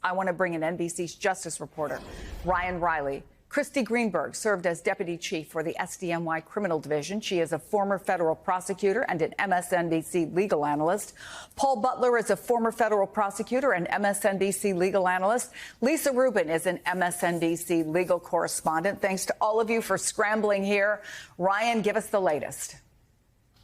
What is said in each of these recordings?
I want to bring in NBC's justice reporter, Ryan Riley. Christy Greenberg served as deputy chief for the SDNY Criminal Division. She is a former federal prosecutor and an MSNBC legal analyst. Paul Butler is a former federal prosecutor and MSNBC legal analyst. Lisa Rubin is an MSNBC legal correspondent. Thanks to all of you for scrambling here. Ryan, give us the latest.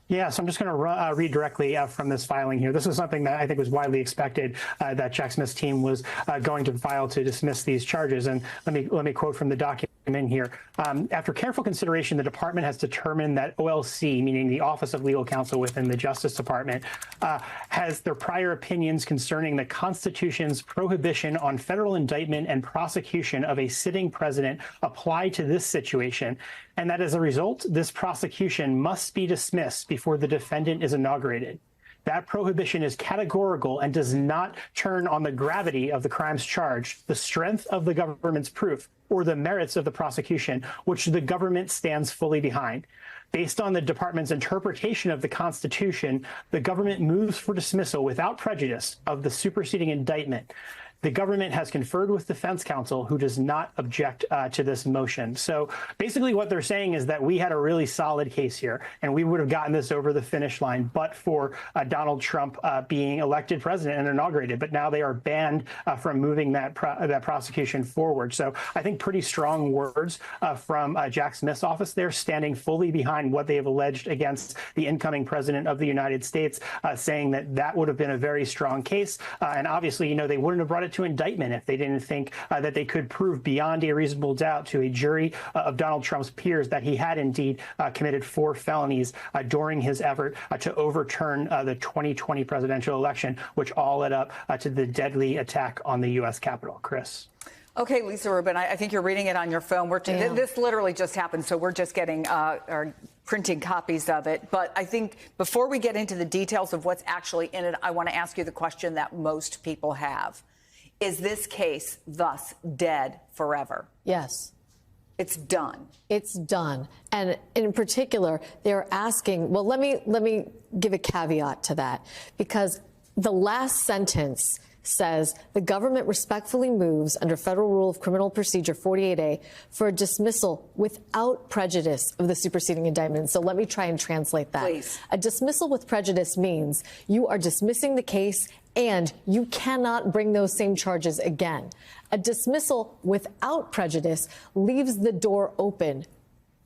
Yeah, so I'm just going to read directly from this filing here. This is something that I think was widely expected that Jack Smith's team was going to file to dismiss these charges. And let me quote from the document here. After careful consideration, the department has determined that OLC, meaning the Office of Legal Counsel within the Justice Department, has their prior opinions concerning the Constitution's prohibition on federal indictment and prosecution of a sitting president apply to this situation, and that as a result, this prosecution must be dismissed before the defendant is inaugurated. That prohibition is categorical and does not turn on the gravity of the crimes charged, the strength of the government's proof, or the merits of the prosecution, which the government stands fully behind. Based on the department's interpretation of the Constitution, the government moves for dismissal without prejudice of the superseding indictment. The government has conferred with defense counsel, who does not object to this motion. So basically what they're saying is that we had a really solid case here, and we would have gotten this over the finish line but for Donald Trump being elected president and inaugurated. But now they are banned from moving that prosecution forward. So I think pretty strong words from Jack Smith's office there, standing fully behind what they have alleged against the incoming president of the United States, saying that that would have been a very strong case. And obviously, you know, they wouldn't have brought it to indictment if they didn't think that they could prove beyond a reasonable doubt to a jury of Donald Trump's peers that he had indeed committed 4 felonies during his effort to overturn the 2020 presidential election, which all led up to the deadly attack on the U.S. Capitol. Chris. Okay, Lisa Rubin, I think you're reading it on your phone. This literally just happened, so we're just getting or printing copies of it. But I think before we get into the details of what's actually in it, I want to ask you the question that most people have. Is this case thus dead forever? Yes. It's done. It's done. And in particular, they're asking, well, let me give a caveat to that, because the last sentence says the government respectfully moves under Federal Rule of Criminal Procedure 48A for a dismissal without prejudice of the superseding indictment. So let me try and translate that. Please. A dismissal with prejudice means you are dismissing the case and you cannot bring those same charges again. A dismissal without prejudice leaves the door open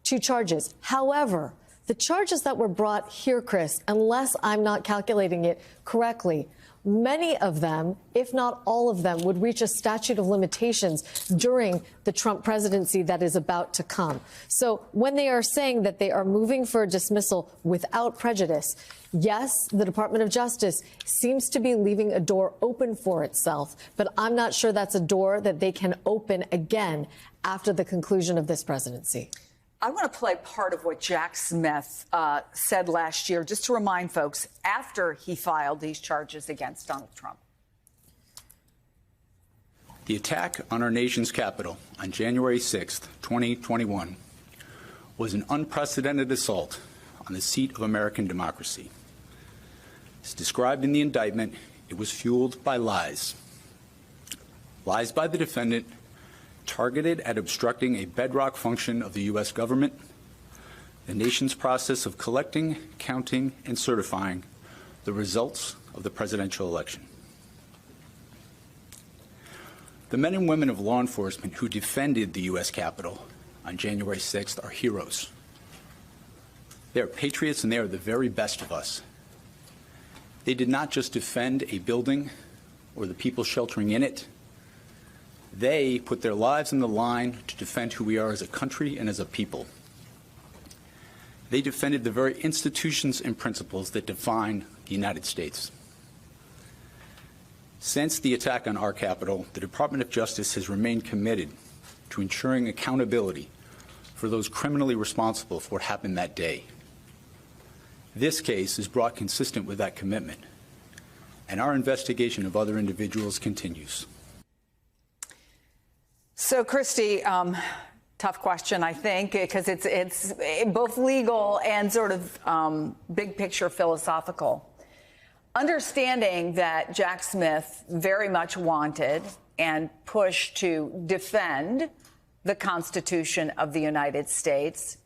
to charges. However, the charges that were brought here, Chris, unless I'm not calculating it correctly, many of them, if not all of them, would reach a statute of limitations during the Trump presidency that is about to come. So when they are saying that they are moving for a dismissal without prejudice, yes, the Department of Justice seems to be leaving a door open for itself, but I'm not sure that's a door that they can open again after the conclusion of this presidency. I want to play part of what Jack Smith said last year, just to remind folks, after he filed these charges against Donald Trump. The attack on our nation's capital on January 6th, 2021, was an unprecedented assault on the seat of American democracy. As described in the indictment, it was fueled by lies. Lies by the defendant, targeted at obstructing a bedrock function of the U.S. government, the nation's process of collecting, counting, and certifying the results of the presidential election. The men and women of law enforcement who defended the U.S. Capitol on January 6th are heroes. They are patriots, and they are the very best of us. They did not just defend a building or the people sheltering in it. They put their lives on the line to defend who we are as a country and as a people. They defended the very institutions and principles that define the United States. Since the attack on our Capitol, the Department of Justice has remained committed to ensuring accountability for those criminally responsible for what happened that day. This case is brought consistent with that commitment, and our investigation of other individuals continues. So, Christy, tough question, I think, because it's both legal and sort of big picture philosophical. Understanding that Jack Smith very much wanted and push to defend the Constitution of the United States,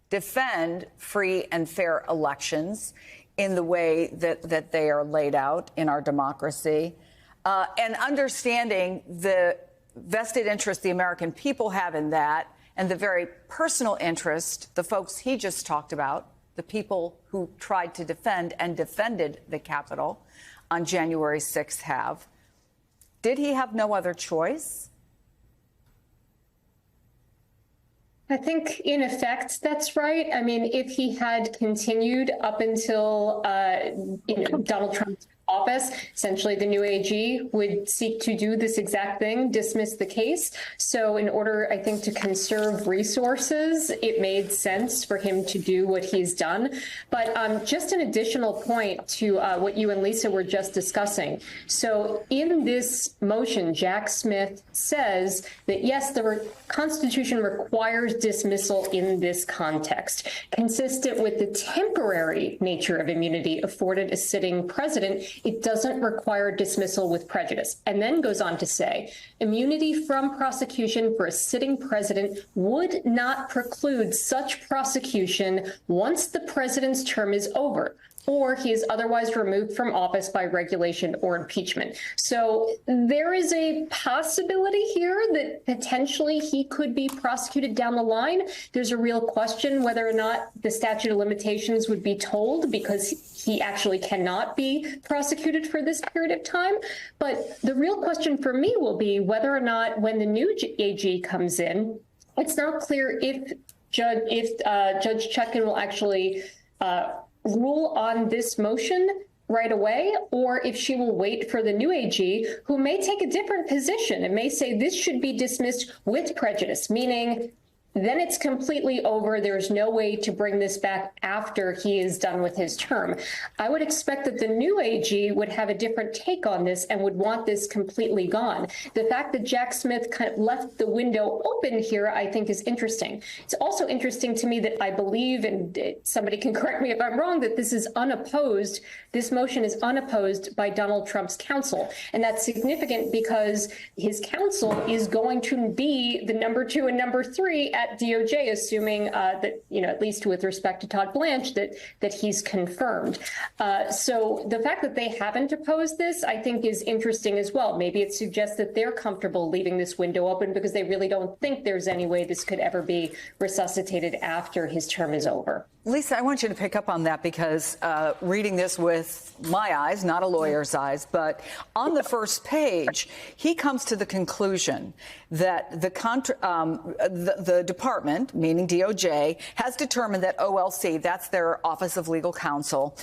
defend free and fair elections in the way that they are laid out in our democracy, and understanding the vested interest the American people have in that, and the very personal interest the folks he just talked about, the people who tried to defend and defended the Capitol on January 6th have. Did he have no other choice? I think, in effect, that's right. I mean, if he had continued up until Donald Trump's office, essentially the new AG would seek to do this exact thing, dismiss the case. So in order, I think, to conserve resources, it made sense for him to do what he's done. But just an additional point to what you and Lisa were just discussing. So in this motion, Jack Smith says that, yes, the Constitution requires dismissal in this context, consistent with the temporary nature of immunity afforded a sitting president. It doesn't require dismissal with prejudice, and then goes on to say immunity from prosecution for a sitting president would not preclude such prosecution once the president's term is over, or he is otherwise removed from office by regulation or impeachment. So there is a possibility here that potentially he could be prosecuted down the line. There's a real question whether or not the statute of limitations would be told, because he actually cannot be prosecuted for this period of time. But the real question for me will be whether or not, when the new AG comes in, it's not clear if Judge Chutkan will actually rule on this motion right away, or if she will wait for the new AG, who may take a different position and may say this should be dismissed with prejudice, meaning then it's completely over. There's no way to bring this back after he is done with his term. I would expect that the new AG would have a different take on this and would want this completely gone. The fact that Jack Smith kind of left the window open here, I think, is interesting. It's also interesting to me that I believe, and somebody can correct me if I'm wrong, that this is unopposed. This motion is unopposed by Donald Trump's counsel. And that's significant because his counsel is going to be the number 2 and number 3 at DOJ, assuming that, at least with respect to Todd Blanche, that he's confirmed. So the fact that they haven't opposed this, I think, is interesting as well. Maybe it suggests that they're comfortable leaving this window open because they really don't think there's any way this could ever be resuscitated after his term is over. Lisa, I want you to pick up on that, because reading this with my eyes, not a lawyer's eyes, but on the first page, he comes to the conclusion that the department, meaning DOJ, has determined that OLC, that's their Office of Legal Counsel,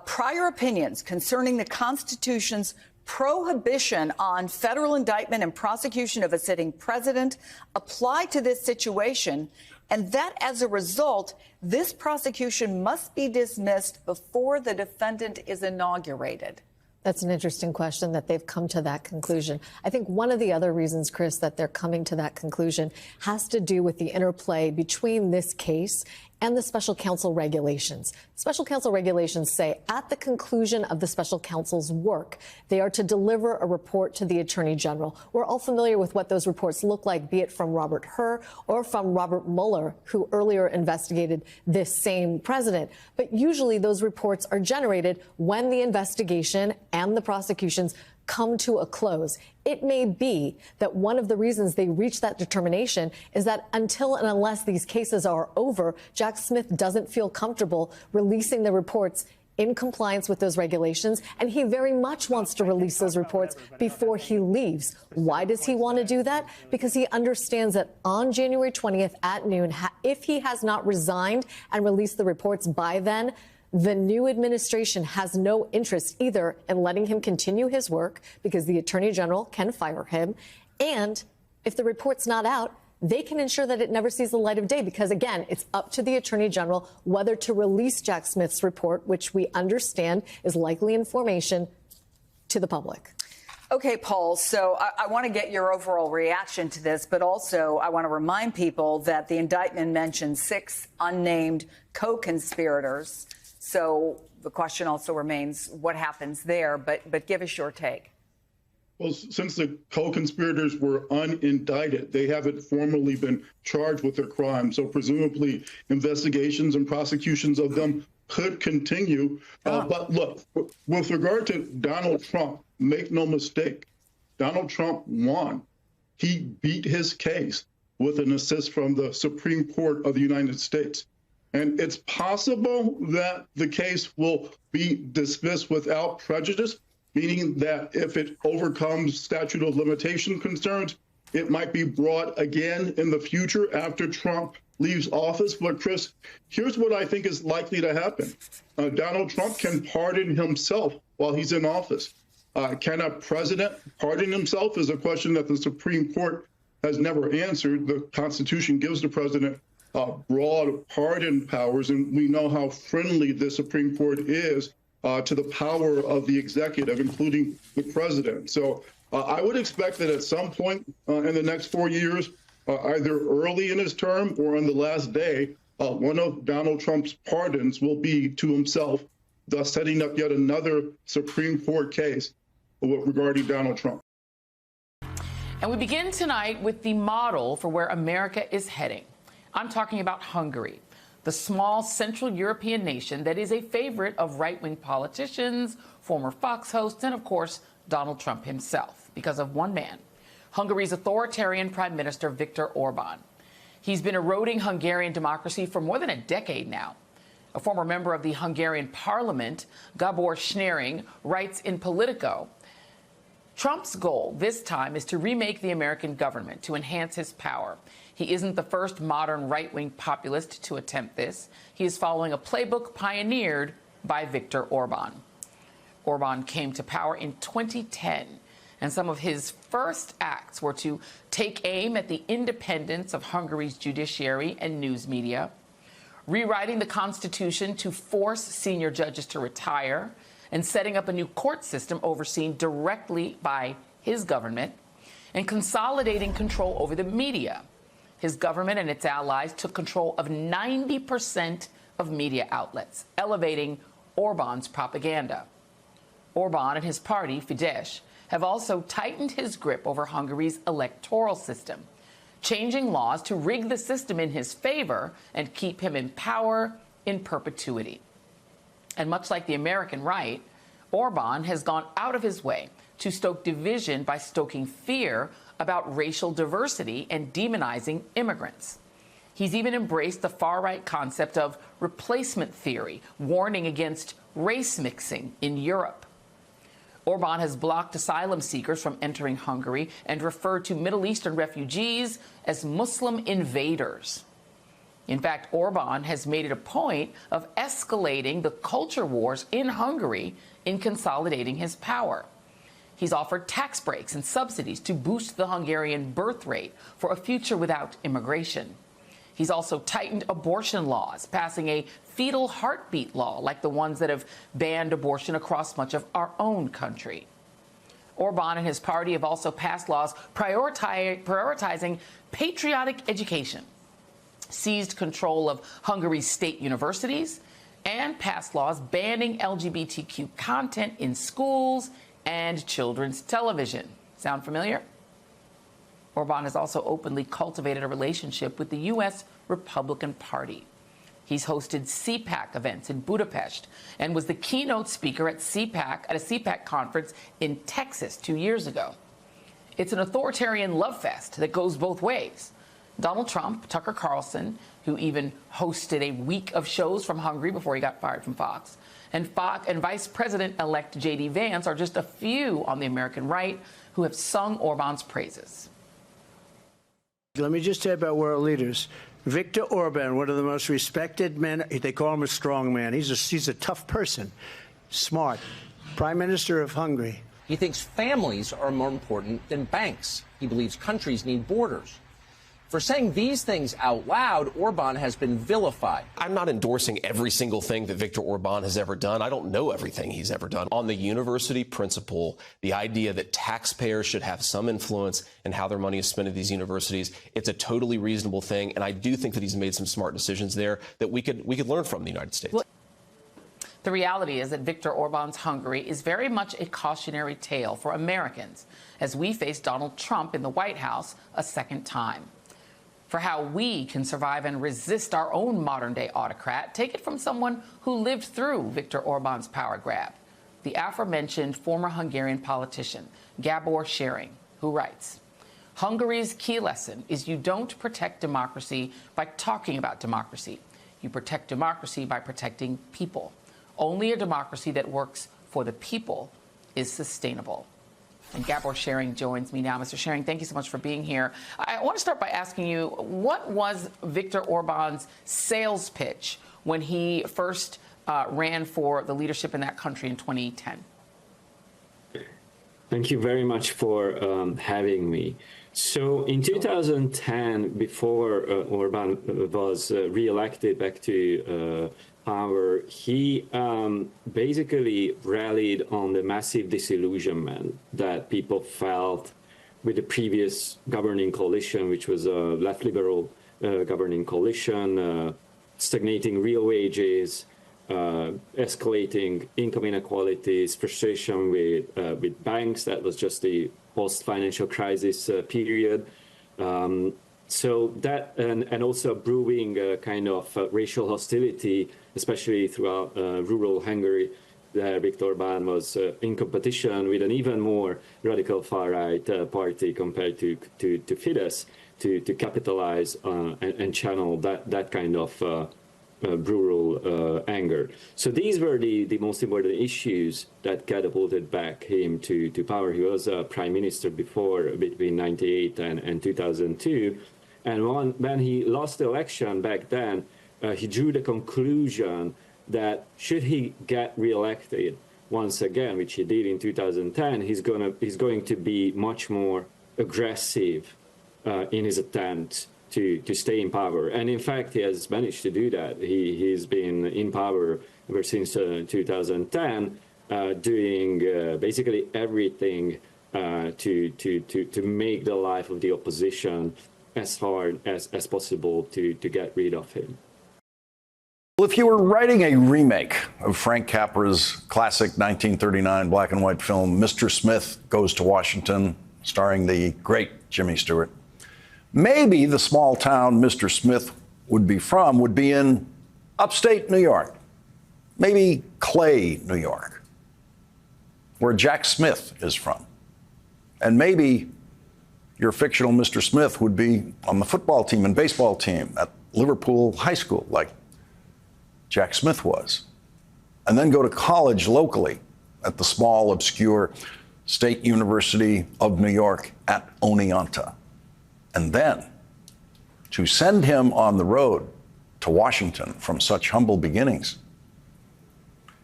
prior opinions concerning the Constitution's prohibition on federal indictment and prosecution of a sitting president apply to this situation, and that as a result, this prosecution must be dismissed before the defendant is inaugurated. That's an interesting question, that they've come to that conclusion. I think one of the other reasons, Chris, that they're coming to that conclusion has to do with the interplay between this case and the special counsel regulations. Special counsel regulations say at the conclusion of the special counsel's work, they are to deliver a report to the Attorney General. We're all familiar with what those reports look like, be it from Robert Hur or from Robert Mueller, who earlier investigated this same president. But usually those reports are generated when the investigation and the prosecutions come to a close. It may be that one of the reasons they reach that determination is that until and unless these cases are over, Jack Smith doesn't feel comfortable releasing the reports in compliance with those regulations, and he very much wants to release those reports before he leaves. Why does he want to do that? Because he understands that on January 20th at noon, if he has not resigned and released the reports by then, the new administration has no interest either in letting him continue his work, because the Attorney General can fire him. And if the report's not out, they can ensure that it never sees the light of day, because, again, it's up to the Attorney General whether to release Jack Smith's report, which we understand is likely information, to the public. Okay, Paul, so I want to get your overall reaction to this, but also I want to remind people that the indictment mentions 6 unnamed co-conspirators. So the question also remains what happens there, but give us your take. Well, since the co-conspirators were unindicted, they haven't formally been charged with their crime. So presumably investigations and prosecutions of them could continue. But look, with regard to Donald Trump, make no mistake, Donald Trump won. He beat his case with an assist from the Supreme Court of the United States. And it's possible that the case will be dismissed without prejudice, meaning that if it overcomes statute of limitation concerns, it might be brought again in the future after Trump leaves office. But Chris, here's what I think is likely to happen. Donald Trump can pardon himself while he's in office. Can a president pardon himself is a question that the Supreme Court has never answered. The Constitution gives the president broad pardon powers, and we know how friendly the Supreme Court is to the power of the executive, including the president. So I would expect that at some point in the next 4 years, either early in his term or on the last day, one of Donald Trump's pardons will be to himself, thus setting up yet another Supreme Court case regarding Donald Trump. And we begin tonight with the model for where America is heading. I'm talking about Hungary, the small Central European nation that is a favorite of right-wing politicians, former Fox hosts, and, of course, Donald Trump himself, because of one man, Hungary's authoritarian Prime Minister Viktor Orban. He's been eroding Hungarian democracy for more than a decade now. A former member of the Hungarian parliament, Gabor Schnering, writes in Politico, Trump's goal this time is to remake the American government to enhance his power. He isn't the first modern right-wing populist to attempt this. He is following a playbook pioneered by Viktor Orban. Orban came to power in 2010, and some of his first acts were to take aim at the independence of Hungary's judiciary and news media, rewriting the Constitution to force senior judges to retire, and setting up a new court system overseen directly by his government, and consolidating control over the media. His government and its allies took control of 90% of media outlets, elevating Orban's propaganda. Orban and his party, Fidesz, have also tightened his grip over Hungary's electoral system, changing laws to rig the system in his favor and keep him in power in perpetuity. And much like the American right, Orban has gone out of his way to stoke division by stoking fear about racial diversity and demonizing immigrants. He's even embraced the far-right concept of replacement theory, warning against race mixing in Europe. Orban has blocked asylum seekers from entering Hungary and referred to Middle Eastern refugees as Muslim invaders. In fact, Orban has made it a point of escalating the culture wars in Hungary in consolidating his power. He's offered tax breaks and subsidies to boost the Hungarian birth rate for a future without immigration. He's also tightened abortion laws, passing a fetal heartbeat law like the ones that have banned abortion across much of our own country. Orban and his party have also passed laws prioritizing patriotic education, seized control of Hungary's state universities, and passed laws banning LGBTQ content in schools and children's television. Sound familiar? Orban has also openly cultivated a relationship with the U.S. Republican Party. He's hosted CPAC events in Budapest and was the keynote speaker at a CPAC conference in Texas 2 years ago. It's an authoritarian love fest that goes both ways. Donald Trump, Tucker Carlson, who even hosted a week of shows from Hungary before he got fired from Fox, and Vice President-elect J.D. Vance are just a few on the American right who have sung Orban's praises. Let me just tell you about world leaders. Viktor Orban, one of the most respected men, they call him a strong man. He's a tough person, smart, Prime Minister of Hungary. He thinks families are more important than banks. He believes countries need borders. For saying these things out loud, Orban has been vilified. I'm not endorsing every single thing that Viktor Orban has ever done. I don't know everything he's ever done. On the university principle, the idea that taxpayers should have some influence in how their money is spent at these universities, it's a totally reasonable thing. And I do think that he's made some smart decisions there that we could learn from the United States. Well, The reality is that Viktor Orban's Hungary is very much a cautionary tale for Americans as we face Donald Trump in the White House a second time. For how we can survive and resist our own modern-day autocrat, take it from someone who lived through Viktor Orban's power grab, the aforementioned former Hungarian politician, Gabor Schering, who writes, Hungary's key lesson is you don't protect democracy by talking about democracy. You protect democracy by protecting people. Only a democracy that works for the people is sustainable. And Gabor Schering joins me now. Mr. Schering, thank you so much for being here. I want to start by asking you, what was Viktor Orban's sales pitch when he first ran for the leadership in that country in 2010? Thank you very much for having me. So in 2010, before Orban was re-elected back to power, he basically rallied on the massive disillusionment that people felt with the previous governing coalition, which was a left liberal governing coalition, stagnating real wages, escalating income inequalities, frustration with banks. That was just the post-financial crisis period. So that, and also brewing kind of racial hostility, especially throughout rural Hungary, where Viktor Orban was in competition with an even more radical far-right party compared to Fidesz to capitalize and channel that kind of rural anger. So these were the most important issues that catapulted back him to power. He was prime minister before, between 98 and 2002. And when he lost the election back then, he drew the conclusion that should he get reelected once again, which he did in 2010, he's going to be much more aggressive in his attempt to stay in power. And in fact, he has managed to do that. He's been in power ever since 2010, doing basically everything to make the life of the opposition as hard as possible to get rid of him. Well, if you were writing a remake of Frank Capra's classic 1939 black and white film, Mr. Smith Goes to Washington, starring the great Jimmy Stewart, maybe the small town Mr. Smith would be from would be in upstate New York, maybe Clay, New York, where Jack Smith is from. And maybe your fictional Mr. Smith would be on the football team and baseball team at Liverpool High School, like Jack Smith was, and then go to college locally at the small, obscure State University of New York at Oneonta. And then to send him on the road to Washington from such humble beginnings,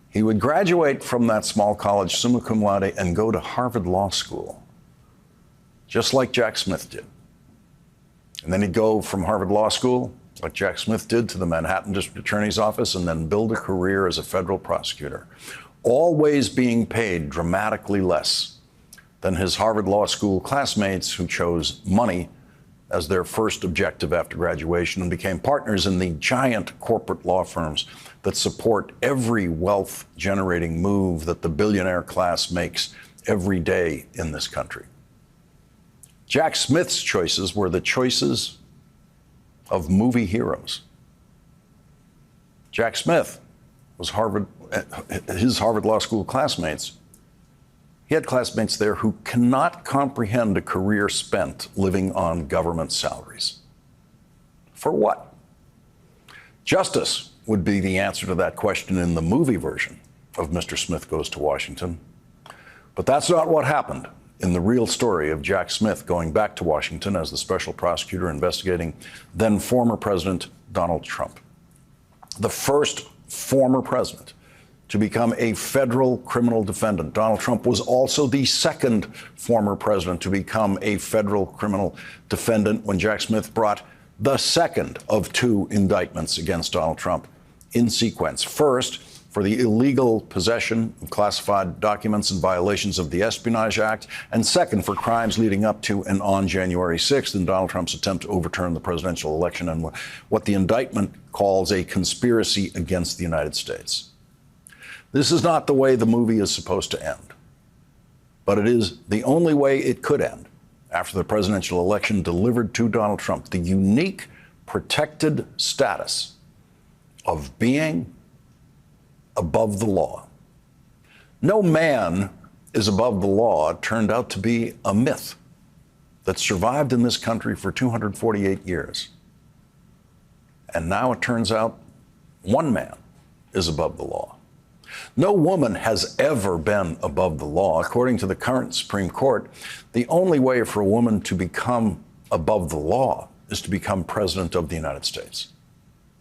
he would graduate from that small college summa cum laude and go to Harvard Law School, just like Jack Smith did. And then he'd go from Harvard Law School, like Jack Smith did, to the Manhattan District Attorney's Office, and then build a career as a federal prosecutor, always being paid dramatically less than his Harvard Law School classmates who chose money as their first objective after graduation and became partners in the giant corporate law firms that support every wealth-generating move that the billionaire class makes every day in this country. Jack Smith's choices were the choices of movie heroes. Jack Smith was his Harvard Law School classmates. He had classmates there who cannot comprehend a career spent living on government salaries. For what? Justice would be the answer to that question in the movie version of Mr. Smith Goes to Washington. But that's not what happened in the real story of Jack Smith going back to Washington as the special prosecutor investigating then former President Donald Trump, the first former president to become a federal criminal defendant. Donald Trump was also the second former president to become a federal criminal defendant when Jack Smith brought the second of two indictments against Donald Trump in sequence. First, for the illegal possession of classified documents and violations of the Espionage Act, and second, for crimes leading up to and on January 6th in Donald Trump's attempt to overturn the presidential election and what the indictment calls a conspiracy against the United States. This is not the way the movie is supposed to end, but it is the only way it could end after the presidential election delivered to Donald Trump the unique protected status of being above the law. No man is above the law turned out to be a myth that survived in this country for 248 years. And now it turns out one man is above the law. No woman has ever been above the law. According to the current Supreme Court, the only way for a woman to become above the law is to become president of the United States.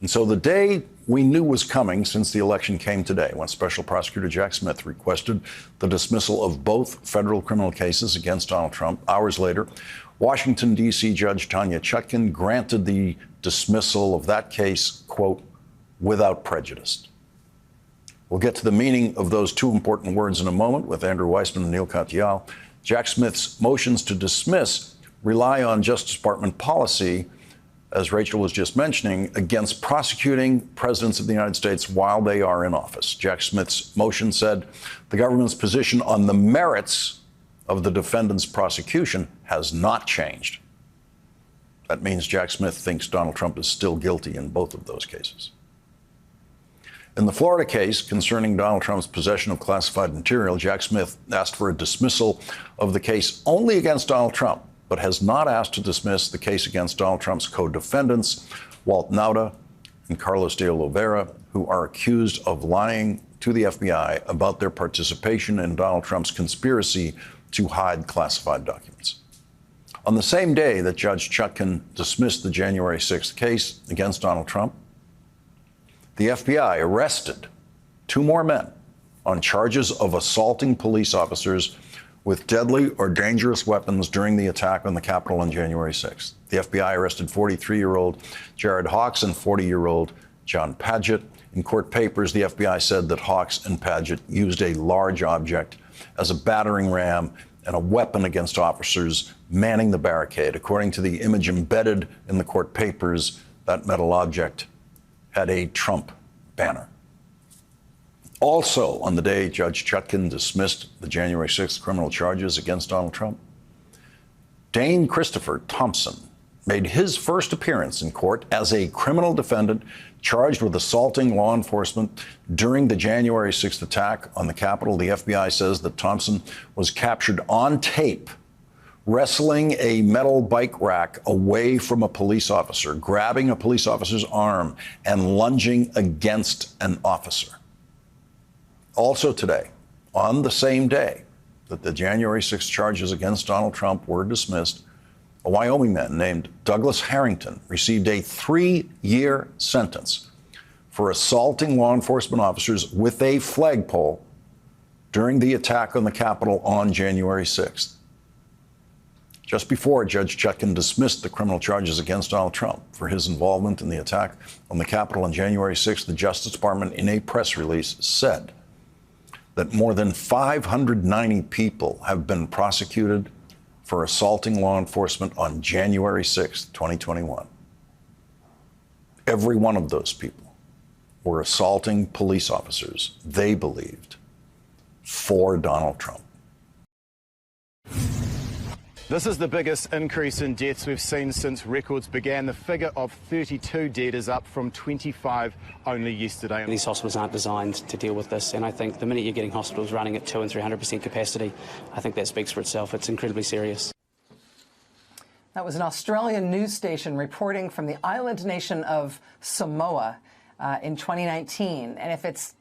And so the day we knew was coming since the election came today, when Special Prosecutor Jack Smith requested the dismissal of both federal criminal cases against Donald Trump, hours later, Washington, D.C. Judge Tanya Chutkan granted the dismissal of that case, quote, without prejudice. We'll get to the meaning of those two important words in a moment with Andrew Weissmann and Neil Katyal. Jack Smith's motions to dismiss rely on Justice Department policy, as Rachel was just mentioning, against prosecuting presidents of the United States while they are in office. Jack Smith's motion said the government's position on the merits of the defendant's prosecution has not changed. That means Jack Smith thinks Donald Trump is still guilty in both of those cases. In the Florida case concerning Donald Trump's possession of classified material, Jack Smith asked for a dismissal of the case only against Donald Trump, but has not asked to dismiss the case against Donald Trump's co-defendants, Walt Nauta and Carlos de Oliveira, who are accused of lying to the FBI about their participation in Donald Trump's conspiracy to hide classified documents. On the same day that Judge Chutkan dismissed the January 6th case against Donald Trump, the FBI arrested two more men on charges of assaulting police officers with deadly or dangerous weapons during the attack on the Capitol on January 6th. The FBI arrested 43-year-old Jared Hawks and 40-year-old John Padgett. In court papers, the FBI said that Hawks and Padgett used a large object as a battering ram and a weapon against officers manning the barricade. According to the image embedded in the court papers, that metal object had a Trump banner. Also, on the day Judge Chutkan dismissed the January 6th criminal charges against Donald Trump, Dane Christopher Thompson made his first appearance in court as a criminal defendant charged with assaulting law enforcement during the January 6th attack on the Capitol. The FBI says that Thompson was captured on tape wrestling a metal bike rack away from a police officer, grabbing a police officer's arm and lunging against an officer. Also today, on the same day that the January 6th charges against Donald Trump were dismissed, a Wyoming man named Douglas Harrington received a 3-year sentence for assaulting law enforcement officers with a flagpole during the attack on the Capitol on January 6th. Just before Judge Chutkan dismissed the criminal charges against Donald Trump for his involvement in the attack on the Capitol on January 6th, the Justice Department, in a press release, said that more than 590 people have been prosecuted for assaulting law enforcement on January 6th, 2021. Every one of those people were assaulting police officers, they believed, for Donald Trump. This is the biggest increase in deaths we've seen since records began. The figure of 32 dead is up from 25 only yesterday. These hospitals aren't designed to deal with this, and I think the minute you're getting hospitals running at 200% and 300% capacity, I think that speaks for itself. It's incredibly serious. That was an Australian news station reporting from the island nation of Samoa in 2019. And if it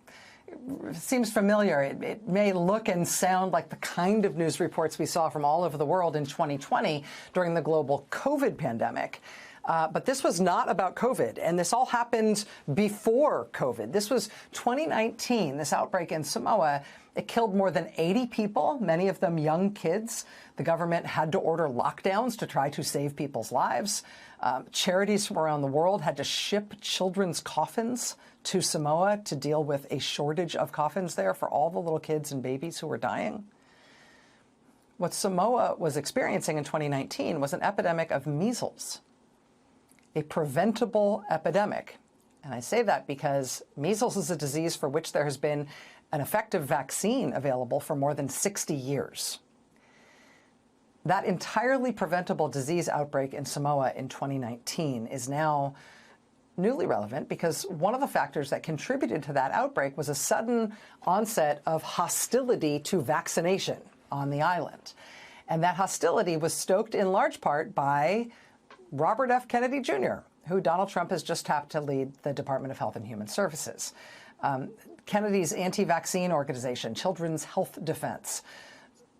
seems familiar, it may look and sound like the kind of news reports we saw from all over the world in 2020 during the global COVID pandemic. But this was not about COVID, and this all happened before COVID. This was 2019, this outbreak in Samoa. It killed more than 80 people, many of them young kids. The government had to order lockdowns to try to save people's lives. Charities from around the world had to ship children's coffins to Samoa to deal with a shortage of coffins there for all the little kids and babies who were dying. What Samoa was experiencing in 2019 was an epidemic of measles, a preventable epidemic. And I say that because measles is a disease for which there has been an effective vaccine available for more than 60 years. That entirely preventable disease outbreak in Samoa in 2019 is now newly relevant because one of the factors that contributed to that outbreak was a sudden onset of hostility to vaccination on the island. And that hostility was stoked in large part by Robert F. Kennedy Jr., who Donald Trump has just tapped to lead the Department of Health and Human Services. Kennedy's anti-vaccine organization, Children's Health Defense,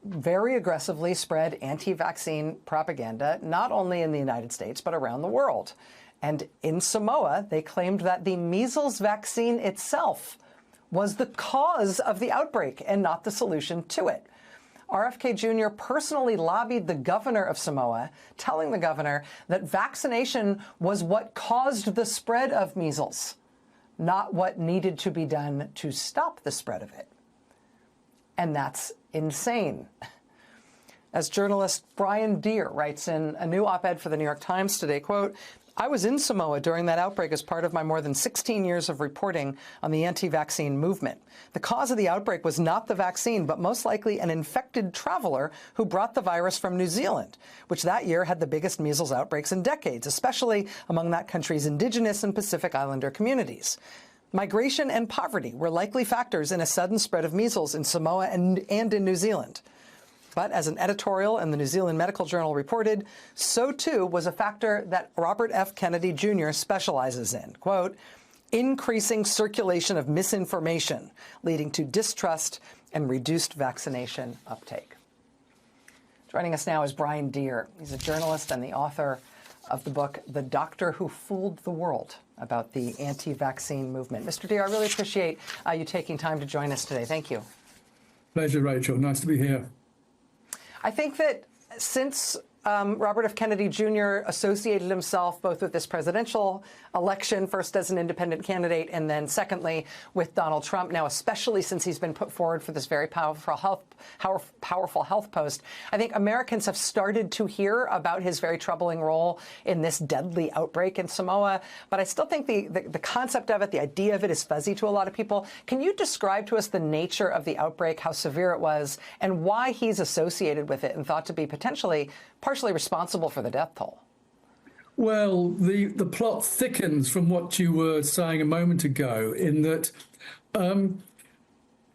very aggressively spread anti-vaccine propaganda, not only in the United States, but around the world. And in Samoa, they claimed that the measles vaccine itself was the cause of the outbreak and not the solution to it. RFK Jr. personally lobbied the governor of Samoa, telling the governor that vaccination was what caused the spread of measles, not what needed to be done to stop the spread of it. And that's insane. As journalist Brian Deer writes in a new op-ed for the New York Times today, quote, I was in Samoa during that outbreak as part of my more than 16 years of reporting on the anti-vaccine movement. The cause of the outbreak was not the vaccine, but most likely an infected traveler who brought the virus from New Zealand, which that year had the biggest measles outbreaks in decades, especially among that country's indigenous and Pacific Islander communities. Migration and poverty were likely factors in a sudden spread of measles in Samoa and in New Zealand. But as an editorial in the New Zealand Medical Journal reported, so too was a factor that Robert F. Kennedy Jr. specializes in, quote, increasing circulation of misinformation, leading to distrust and reduced vaccination uptake. Joining us now is Brian Deer. He's a journalist and the author of the book, The Doctor Who Fooled the World, about the anti-vaccine movement. Mr. Deer, I really appreciate you taking time to join us today. Thank you. Pleasure, Rachel. Nice to be here. I think that since Robert F. Kennedy Jr. associated himself both with this presidential election, first as an independent candidate, and then secondly with Donald Trump, now especially since he's been put forward for this very powerful health post, I think Americans have started to hear about his very troubling role in this deadly outbreak in Samoa. But I still think the concept of it, the idea of it, is fuzzy to a lot of people. Can you describe to us the nature of the outbreak, how severe it was, and why he's associated with it and thought to be potentially partially responsible for the death toll? Well, the plot thickens from what you were saying a moment ago, in that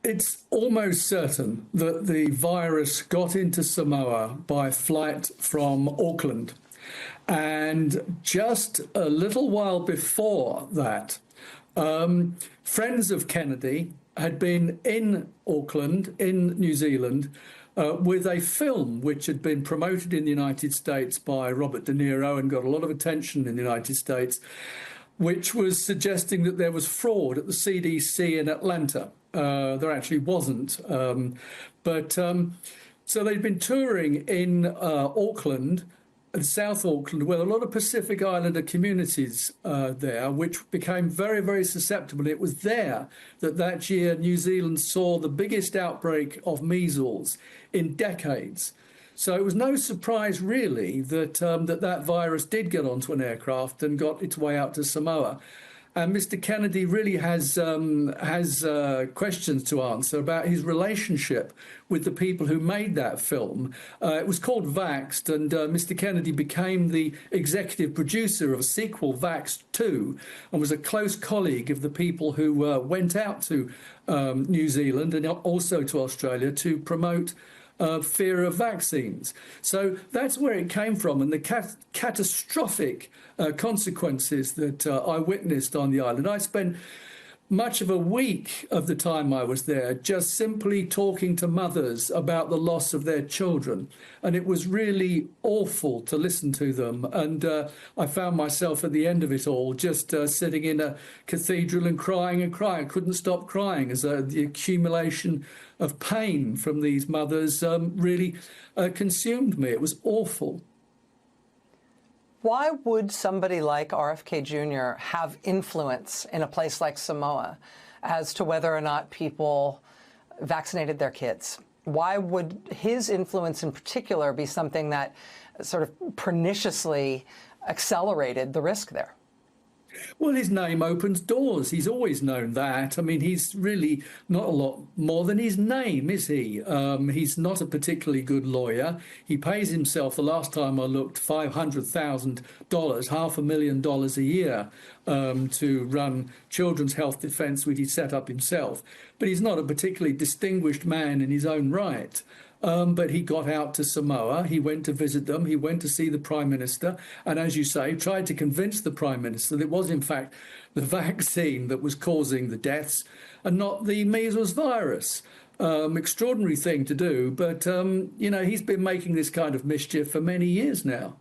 it's almost certain that the virus got into Samoa by flight from Auckland. And just a little while before that, friends of Kennedy had been in Auckland, in New Zealand, with a film which had been promoted in the United States by Robert De Niro and got a lot of attention in the United States, which was suggesting that there was fraud at the CDC in Atlanta. There actually wasn't. So they'd been touring in Auckland and South Auckland, where a lot of Pacific Islander communities there, which became very, very susceptible. It was there that year New Zealand saw the biggest outbreak of measles in decades. So it was no surprise, really, that that virus did get onto an aircraft and got its way out to Samoa. And Mr. Kennedy really has questions to answer about his relationship with the people who made that film. It was called Vaxxed, and Mr. Kennedy became the executive producer of a sequel, Vaxxed 2, and was a close colleague of the people who went out to New Zealand and also to Australia to promote fear of vaccines. So that's where it came from, and the catastrophic consequences that I witnessed on the island. I spent much of a week of the time I was there just simply talking to mothers about the loss of their children, and it was really awful to listen to them. And I found myself at the end of it all just sitting in a cathedral and crying and crying. I couldn't stop crying as the accumulation of pain from these mothers really consumed me. It was awful. Why would somebody like RFK Jr. have influence in a place like Samoa as to whether or not people vaccinated their kids? Why would his influence in particular be something that sort of perniciously accelerated the risk there? Well, his name opens doors. He's always known that. I mean, he's really not a lot more than his name, is he? He's not a particularly good lawyer. He pays himself, the last time I looked, $500,000, $500,000 a year, to run Children's Health Defence, which he set up himself. But he's not a particularly distinguished man in his own right. But he got out to Samoa, he went to visit them, he went to see the Prime Minister, and as you say, tried to convince the Prime Minister that it was in fact the vaccine that was causing the deaths and not the measles virus. Extraordinary thing to do, but, you know, he's been making this kind of mischief for many years now.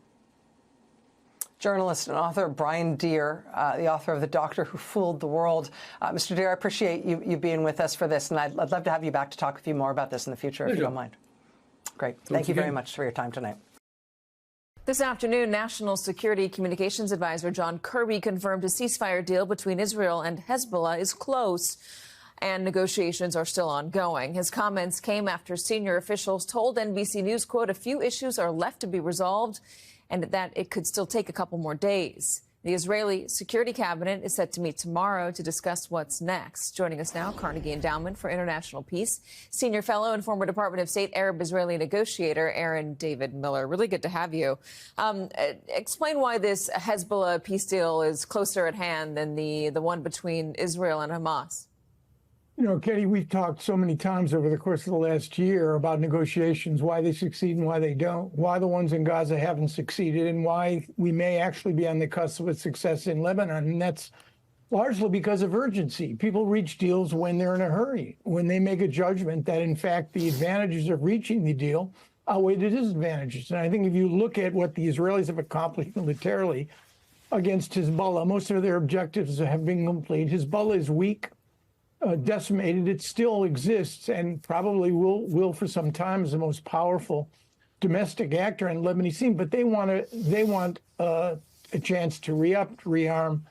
Journalist and author Brian Deer, the author of The Doctor Who Fooled the World. Mr. Deer, I appreciate you being with us for this, and I'd love to have you back to talk with you more about this in the future, if you don't mind. Great. Thank you very much for your time tonight. This afternoon, National Security Communications Advisor John Kirby confirmed a ceasefire deal between Israel and Hezbollah is close, and negotiations are still ongoing. His comments came after senior officials told NBC News, quote, a few issues are left to be resolved and that it could still take a couple more days. The Israeli Security Cabinet is set to meet tomorrow to discuss what's next. Joining us now, Carnegie Endowment for International Peace, Senior Fellow and former Department of State Arab-Israeli negotiator Aaron David Miller. Really good to have you. Explain why this Hezbollah peace deal is closer at hand than the one between Israel and Hamas. You know, Katie, we've talked so many times over the course of the last year about negotiations, why they succeed and why they don't, why the ones in Gaza haven't succeeded, and why we may actually be on the cusp of success in Lebanon. And that's largely because of urgency. People reach deals when they're in a hurry, when they make a judgment that, in fact, the advantages of reaching the deal outweigh the disadvantages. And I think if you look at what the Israelis have accomplished militarily against Hezbollah, most of their objectives have been complete. Hezbollah is weak. Decimated. It still exists and probably will for some time as the most powerful domestic actor in the Lebanese scene. But they want a chance to re-up, rearm.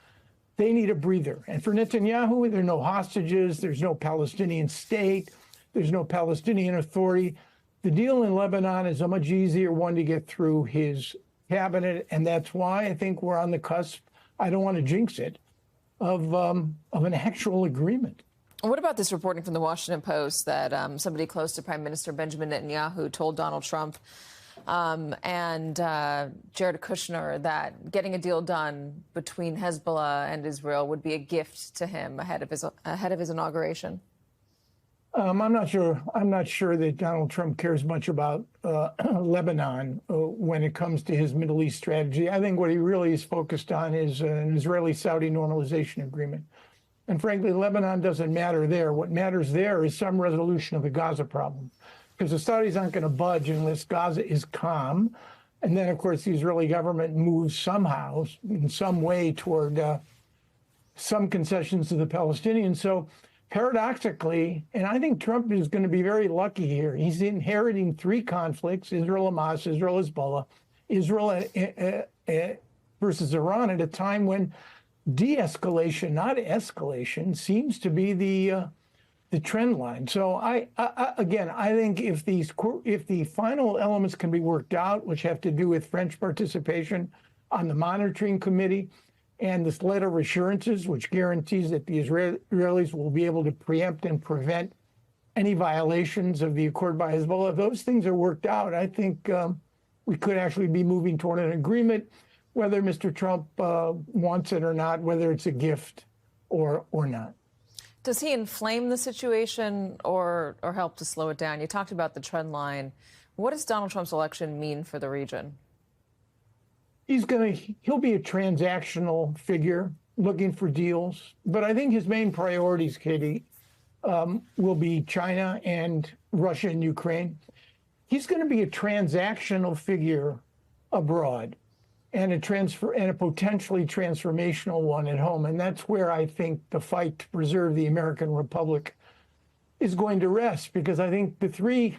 They need a breather. And for Netanyahu, there are no hostages. There's no Palestinian state. There's no Palestinian Authority. The deal in Lebanon is a much easier one to get through his cabinet, and that's why I think we're on the cusp. I don't want to jinx it, of an actual agreement. What about this reporting from the Washington Post that somebody close to Prime Minister Benjamin Netanyahu told Donald Trump and Jared Kushner that getting a deal done between Hezbollah and Israel would be a gift to him ahead of his inauguration? I'm not sure that Donald Trump cares much about Lebanon when it comes to his Middle East strategy. I think what he really is focused on is an Israeli-Saudi normalization agreement. And frankly, Lebanon doesn't matter there. What matters there is some resolution of the Gaza problem, because the Saudis aren't going to budge unless Gaza is calm. And then, of course, the Israeli government moves somehow, in some way, toward some concessions to the Palestinians. So paradoxically, and I think Trump is going to be very lucky here, he's inheriting three conflicts: Israel-Hamas, Israel-Hezbollah, Israel versus Iran, at a time when de-escalation, not escalation, seems to be the trend line. So I think if the final elements can be worked out, which have to do with French participation on the monitoring committee and this letter of assurances, which guarantees that the Israelis will be able to preempt and prevent any violations of the accord by Hezbollah, if those things are worked out, I think we could actually be moving toward an agreement, whether Mr. Trump wants it or not, whether it's a gift or not. Does he inflame the situation or help to slow it down? You talked about the trend line. What does Donald Trump's election mean for the region? He'll be a transactional figure looking for deals. But I think his main priorities, Katie, will be China and Russia and Ukraine. He's going to be a transactional figure abroad, and a potentially transformational one at home. And that's where I think the fight to preserve the American Republic is going to rest, because I think the three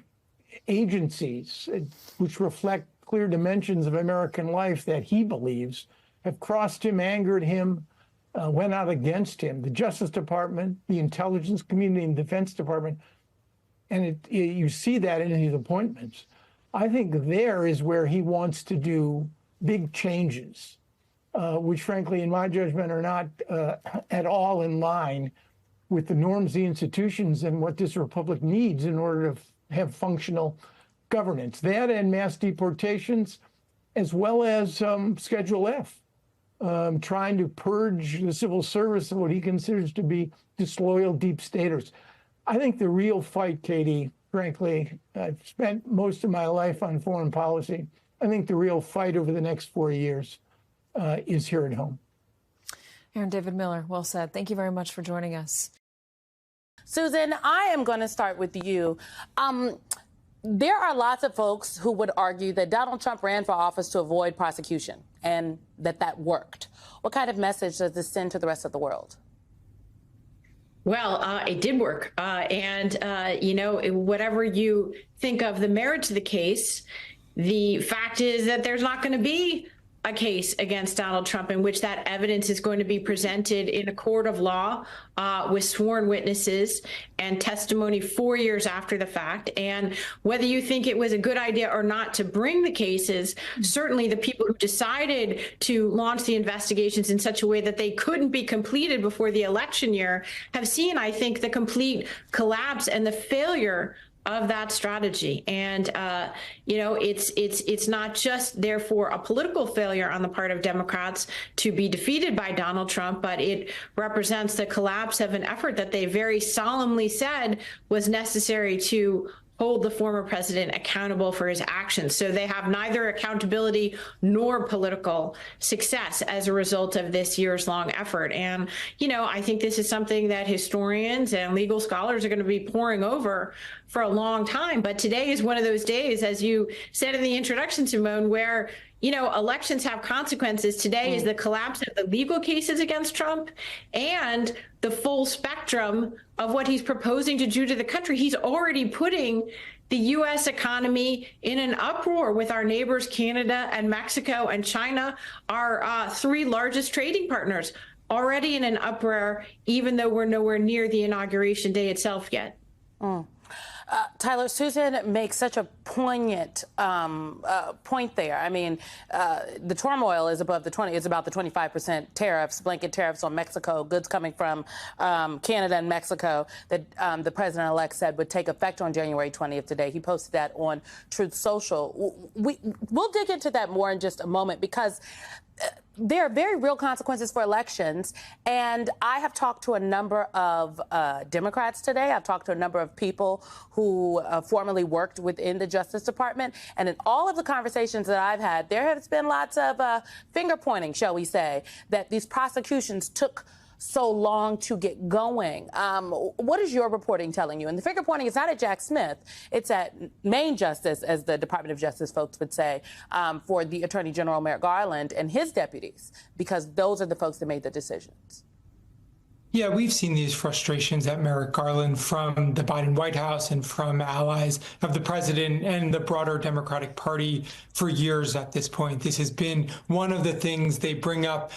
agencies which reflect clear dimensions of American life that he believes have crossed him, angered him, went out against him: the Justice Department, the Intelligence Community, and Defense Department. And you see that in his appointments. I think there is where he wants to do big changes. which frankly, in my judgment, are not at all in line with the norms, the institutions, and what this republic needs in order to have functional governance. That and mass deportations, as well as Schedule F, trying to purge the civil service of what he considers to be disloyal deep staters. I think the real fight, Katie, frankly, I've spent most of my life on foreign policy. I think the real fight over the next 4 years is here at home. Aaron David Miller, well said. Thank you very much for joining us. Susan, I am going to start with you. There are lots of folks who would argue that Donald Trump ran for office to avoid prosecution and that worked. What kind of message does this send to the rest of the world? Well, it did work. You know, whatever you think of the merits of the case, the fact is that there's not going to be a case against Donald Trump in which that evidence is going to be presented in a court of law with sworn witnesses and testimony 4 years after the fact. And whether you think it was a good idea or not to bring the cases, certainly the people who decided to launch the investigations in such a way that they couldn't be completed before the election year have seen, I think, the complete collapse and the failure of that strategy. And, you know, it's not just therefore a political failure on the part of Democrats to be defeated by Donald Trump, but it represents the collapse of an effort that they very solemnly said was necessary to hold the former president accountable for his actions. So they have neither accountability nor political success as a result of this years-long effort. And, you know, I think this is something that historians and legal scholars are going to be poring over for a long time. But today is one of those days, as you said in the introduction, Simone, where you know, elections have consequences. Today is the collapse of the legal cases against Trump and the full spectrum of what he's proposing to do to the country. He's already putting the U.S. economy in an uproar with our neighbors, Canada and Mexico and China, our three largest trading partners, already in an uproar, even though we're nowhere near the inauguration day itself yet. Tyler, Susan makes such a poignant point there. I mean, the turmoil is above the 20. It's about the 25% tariffs, blanket tariffs on Mexico, goods coming from Canada and Mexico that the president-elect said would take effect on January 20th today. He posted that on Truth Social. We'll dig into that more in just a moment because there are very real consequences for elections. And I have talked to a number of Democrats today. I've talked to a number of people who formerly worked within the Justice Department. And in all of the conversations that I've had, there has been lots of finger pointing, shall we say, that these prosecutions took so long to get going. What is your reporting telling you? And the finger pointing is not at Jack Smith. It's at Main Justice, as the Department of Justice folks would say, for the Attorney General Merrick Garland and his deputies, because those are the folks that made the decisions. Yeah, we've seen these frustrations at Merrick Garland from the Biden White House and from allies of the president and the broader Democratic Party for years at this point. This has been one of the things they bring up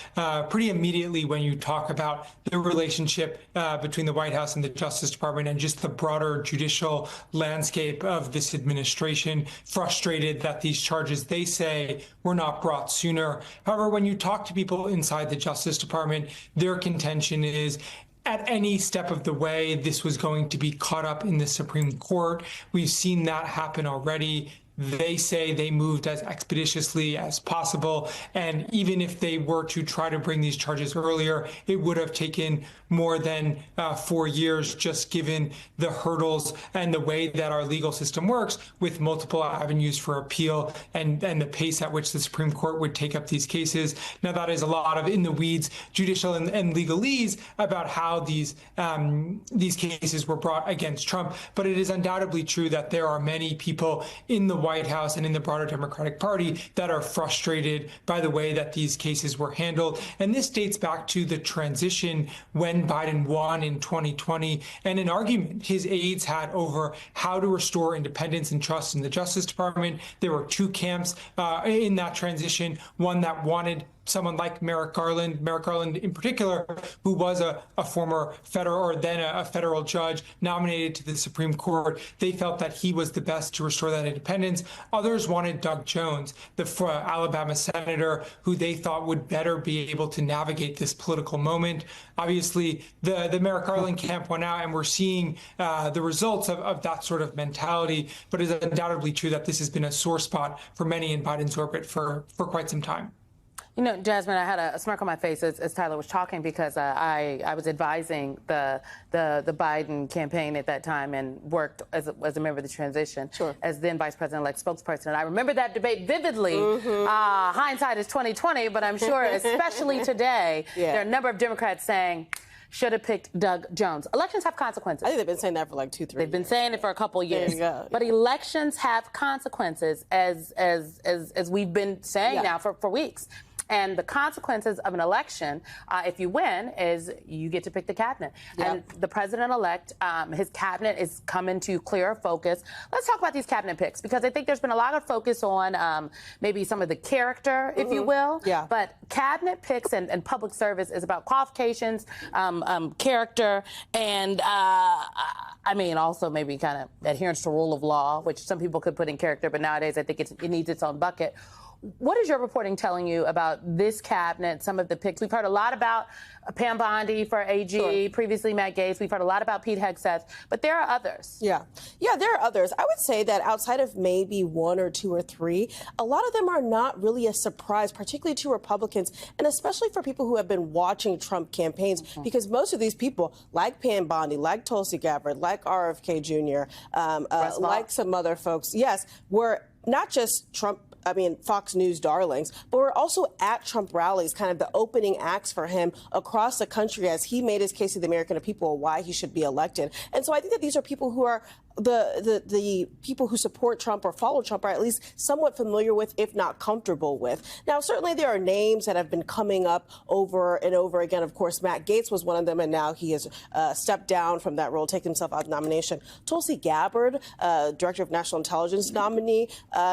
pretty immediately when you talk about the relationship between the White House and the Justice Department and just the broader judicial landscape of this administration, frustrated that these charges, they say, were not brought sooner. However, when you talk to people inside the Justice Department, their contention is at any step of the way, this was going to be caught up in the Supreme Court. We've seen that happen already. They say they moved as expeditiously as possible. And even if they were to try to bring these charges earlier, it would have taken more than 4 years, just given the hurdles and the way that our legal system works with multiple avenues for appeal and the pace at which the Supreme Court would take up these cases. Now, that is a lot of in the weeds judicial and legalese about how these cases were brought against Trump. But it is undoubtedly true that there are many people in the White House and in the broader Democratic Party that are frustrated by the way that these cases were handled. And this dates back to the transition when Biden won in 2020 and an argument his aides had over how to restore independence and trust in the Justice Department. There were two camps in that transition, one that wanted someone like Merrick Garland in particular, who was a former federal or then a federal judge nominated to the Supreme Court. They felt that he was the best to restore that independence. Others wanted Doug Jones, the Alabama senator, who they thought would better be able to navigate this political moment. Obviously, the Merrick Garland camp went out, and we're seeing the results of that sort of mentality. But it's undoubtedly true that this has been a sore spot for many in Biden's orbit for quite some time. You know, Jasmine, I had a smirk on my face as Tyler was talking because I was advising the Biden campaign at that time and worked as a member of the transition as then Vice President-elect spokesperson. And I remember that debate vividly. Hindsight is 20/20, but I'm sure, especially today, there are a number of Democrats saying, should have picked Doug Jones. Elections have consequences. I think they've been saying that for like 2-3 years. They've been saying it for a couple years. But elections have consequences, as we've been saying now for weeks. And the consequences of an election, if you win, is you get to pick the cabinet. And the president-elect, his cabinet is coming to clearer focus. Let's talk about these cabinet picks, because I think there's been a lot of focus on maybe some of the character, if you will. But cabinet picks and public service is about qualifications, character, and I mean, also maybe kind of adherence to rule of law, which some people could put in character, but nowadays I think it needs its own bucket. What is your reporting telling you about this cabinet, some of the picks? We've heard a lot about Pam Bondi for AG, previously Matt Gaetz. We've heard a lot about Pete Hegseth, but there are others. Yeah, there are others. I would say that outside of maybe 1 or 2 or 3, a lot of them are not really a surprise, particularly to Republicans, and especially for people who have been watching Trump campaigns, because most of these people, like Pam Bondi, like Tulsi Gabbard, like RFK Jr., like some other folks, were not just Fox News darlings, but we're also at Trump rallies, kind of the opening acts for him across the country as he made his case to the American people why he should be elected. And so I think that these are people who are the people who support Trump or follow Trump are at least somewhat familiar with, if not comfortable with. Now, certainly there are names that have been coming up over and over again. Of course, Matt Gaetz was one of them, and now he has stepped down from that role, taken himself out of nomination. Tulsi Gabbard, Director of National Intelligence nominee,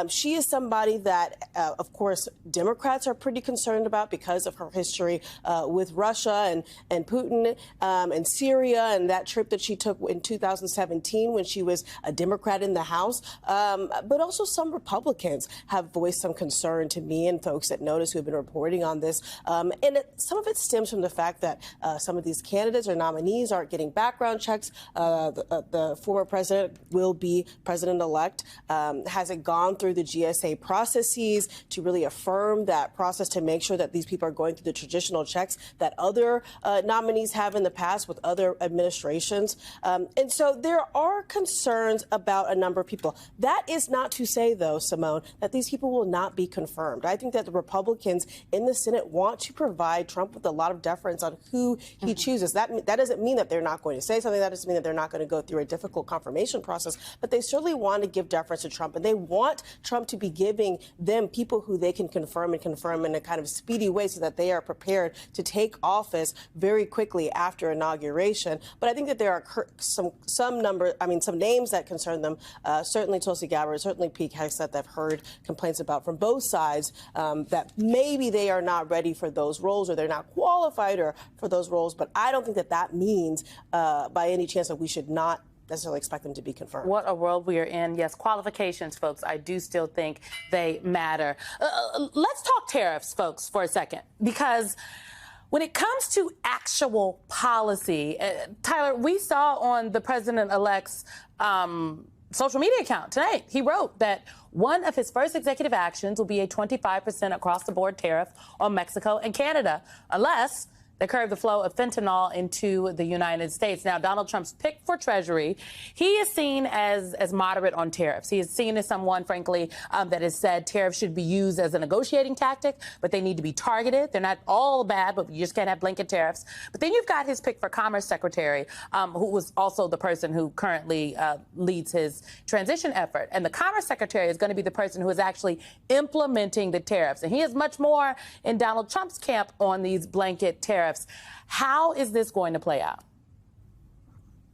she is somebody that, of course, Democrats are pretty concerned about because of her history with Russia and Putin and Syria and that trip that she took in 2017 when she was a Democrat in the House. But also some Republicans have voiced some concern to me and folks at Notice who have been reporting on this. And some of it stems from the fact that some of these candidates or nominees aren't getting background checks. The former president will be president-elect. Hasn't gone through the GSA processes to really affirm that process to make sure that these people are going through the traditional checks that other nominees have in the past with other administrations. And so there are concerns about a number of people. That is not to say, though, Simone, that these people will not be confirmed. I think that the Republicans in the Senate want to provide Trump with a lot of deference on who he chooses. That doesn't mean that they're not going to say something. That doesn't mean that they're not going to go through a difficult confirmation process. But they certainly want to give deference to Trump, and they want Trump to be giving them people who they can confirm in a kind of speedy way so that they are prepared to take office very quickly after inauguration. But I think that there are some names that concern them. Certainly Tulsi Gabbard, certainly Pete Hegseth, I've heard complaints about from both sides that maybe they are not ready for those roles or they're not qualified for those roles. But I don't think that means by any chance that we should not necessarily expect them to be confirmed. What a world we are in. Yes, qualifications, folks, I do still think they matter. Let's talk tariffs, folks, for a second, because when it comes to actual policy, Tyler, we saw on the president-elect's social media account tonight, he wrote that one of his first executive actions will be a 25% across-the-board tariff on Mexico and Canada, unless they curb the flow of fentanyl into the United States. Now, Donald Trump's pick for Treasury, he is seen as moderate on tariffs. He is seen as someone, frankly, that has said tariffs should be used as a negotiating tactic, but they need to be targeted. They're not all bad, but you just can't have blanket tariffs. But then you've got his pick for Commerce Secretary, who was also the person who currently leads his transition effort. And the Commerce Secretary is going to be the person who is actually implementing the tariffs. And he is much more in Donald Trump's camp on these blanket tariffs. How is this going to play out?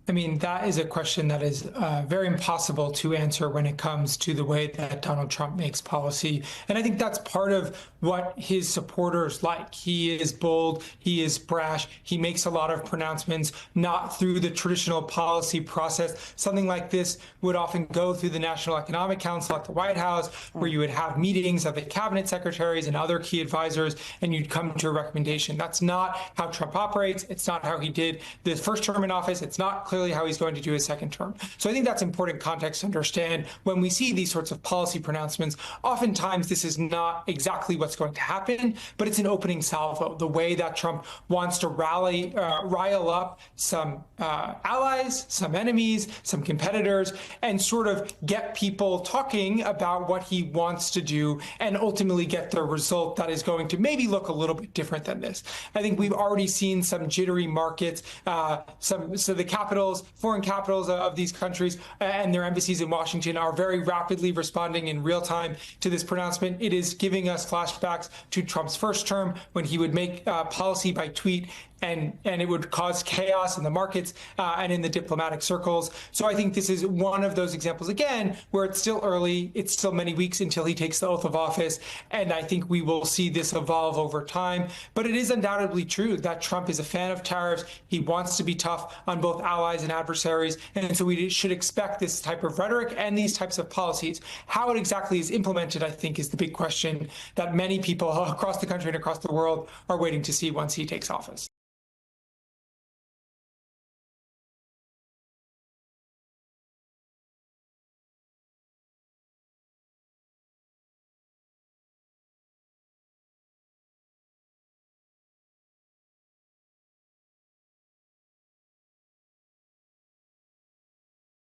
I mean, that is a question that is very impossible to answer when it comes to the way that Donald Trump makes policy. And I think that's part of what his supporters like. He is bold, he is brash, he makes a lot of pronouncements, not through the traditional policy process. Something like this would often go through the National Economic Council at the White House, where you would have meetings of the cabinet secretaries and other key advisors, and you'd come to a recommendation. That's not how Trump operates. It's not how he did the first term in office. It's not clearly how he's going to do his second term. So I think that's important context to understand when we see these sorts of policy pronouncements. Oftentimes, this is not exactly what's going to happen, but it's an opening salvo, the way that Trump wants to rile up some allies, some enemies, some competitors, and sort of get people talking about what he wants to do and ultimately get the result that is going to maybe look a little bit different than this. I think we've already seen some jittery markets, so the capitals, foreign capitals of these countries and their embassies in Washington are very rapidly responding in real time to this pronouncement. It is giving us flashbacks to Trump's first term when he would make policy by tweet, and it would cause chaos in the markets and in the diplomatic circles. So I think this is one of those examples, again, where it's still early. It's still many weeks until he takes the oath of office. And I think we will see this evolve over time. But it is undoubtedly true that Trump is a fan of tariffs. He wants to be tough on both allies and adversaries. And so we should expect this type of rhetoric and these types of policies. How it exactly is implemented, I think, is the big question that many people across the country and across the world are waiting to see once he takes office.